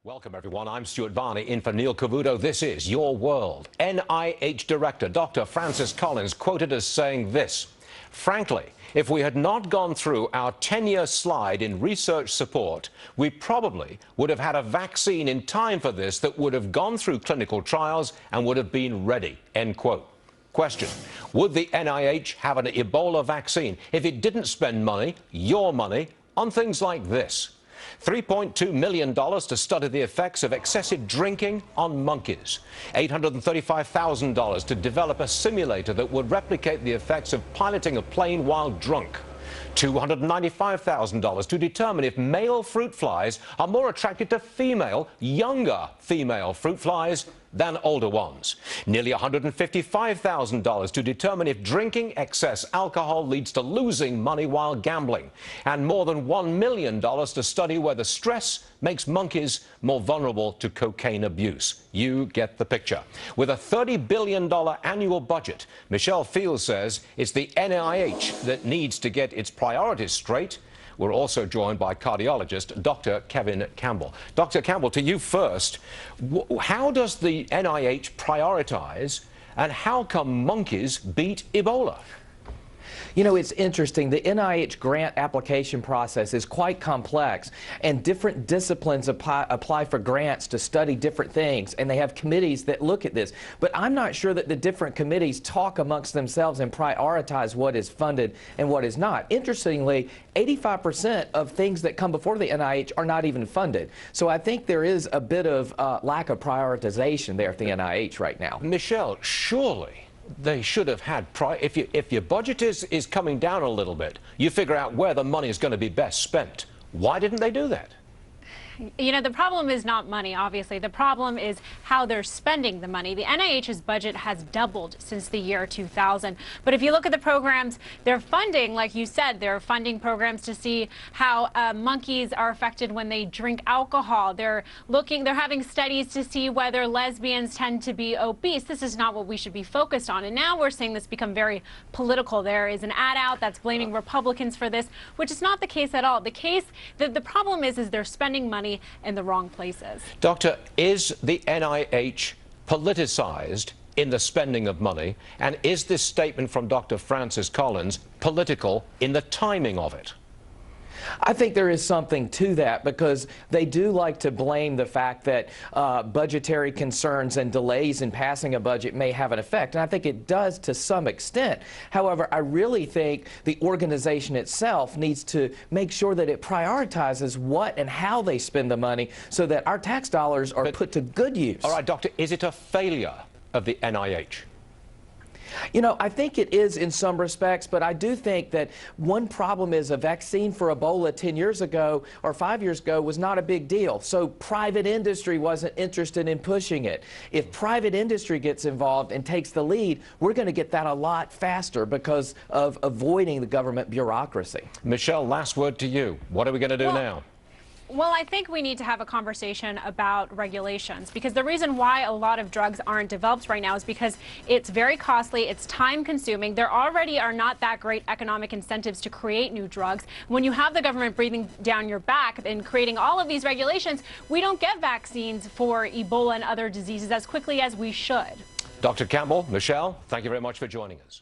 Welcome, everyone. I'm Stuart Varney in for Neil Cavuto. This is Your World. NIH Director Dr. Francis Collins quoted as saying this: "Frankly, if we had not gone through our 10-year slide in research support, we probably would have had a vaccine in time for this that would have gone through clinical trials and would have been ready." End quote. Question: would the NIH have an Ebola vaccine if it didn't spend money, your money, on things like this? $3.2 million to study the effects of excessive drinking on monkeys. $835,000 to develop a simulator that would replicate the effects of piloting a plane while drunk. $295,000 to determine if male fruit flies are more attracted to female, younger female fruit flies than older ones. Nearly $155,000 to determine if drinking excess alcohol leads to losing money while gambling. And more than $1 million to study whether stress makes monkeys more vulnerable to cocaine abuse. You get the picture. With a $30 billion annual budget, Michelle Fields says it's the NIH that needs to get its priorities straight. We're also joined by cardiologist Dr. Kevin Campbell. Dr. Campbell, to you first. How does the NIH prioritize, and how come monkeys beat Ebola? You know, it's interesting. The NIH grant application process is quite complex, and different disciplines apply for grants to study different things, and they have committees that look at this. But I'm not sure that the different committees talk amongst themselves and prioritize what is funded and what is not. Interestingly, 85% of things that come before the NIH are not even funded. So I think there is a bit of lack of prioritization there at the NIH right now. Michelle, surely they should have had, if your budget is coming down a little bit, you figure out where the money is going to be best spent. Why didn't they do that? You know, the problem is not money, obviously. The problem is how they're spending the money. The NIH's budget has doubled since the year 2000. But if you look at the programs they're funding, like you said, they're funding programs to see how monkeys are affected when they drink alcohol. They're having studies to see whether lesbians tend to be obese. This is not what we should be focused on. And now we're seeing this become very political. There is an ad out that's blaming Republicans for this, which is not the case at all. The problem is they're spending money in the wrong places. Doctor, is the NIH politicized in the spending of money, and is this statement from Dr. Francis Collins political in the timing of it? I think there is something to that, because they do like to blame the fact that budgetary concerns and delays in passing a budget may have an effect, and I think it does to some extent. However, I really think the organization itself needs to make sure that it prioritizes what and how they spend the money so that our tax dollars are put to good use. All right, Doctor, is it a failure of the NIH? You know, I think it is in some respects, but I do think that one problem is a vaccine for Ebola 10 years ago or 5 years ago was not a big deal. So private industry wasn't interested in pushing it. If private industry gets involved and takes the lead, we're going to get that a lot faster because of avoiding the government bureaucracy. Michelle, last word to you. What are we going to do now? Well, I think we need to have a conversation about regulations, because the reason why a lot of drugs aren't developed right now is because it's very costly, it's time consuming. There already are not that great economic incentives to create new drugs. When you have the government breathing down your back and creating all of these regulations, we don't get vaccines for Ebola and other diseases as quickly as we should. Dr. Campbell, Michelle, thank you very much for joining us.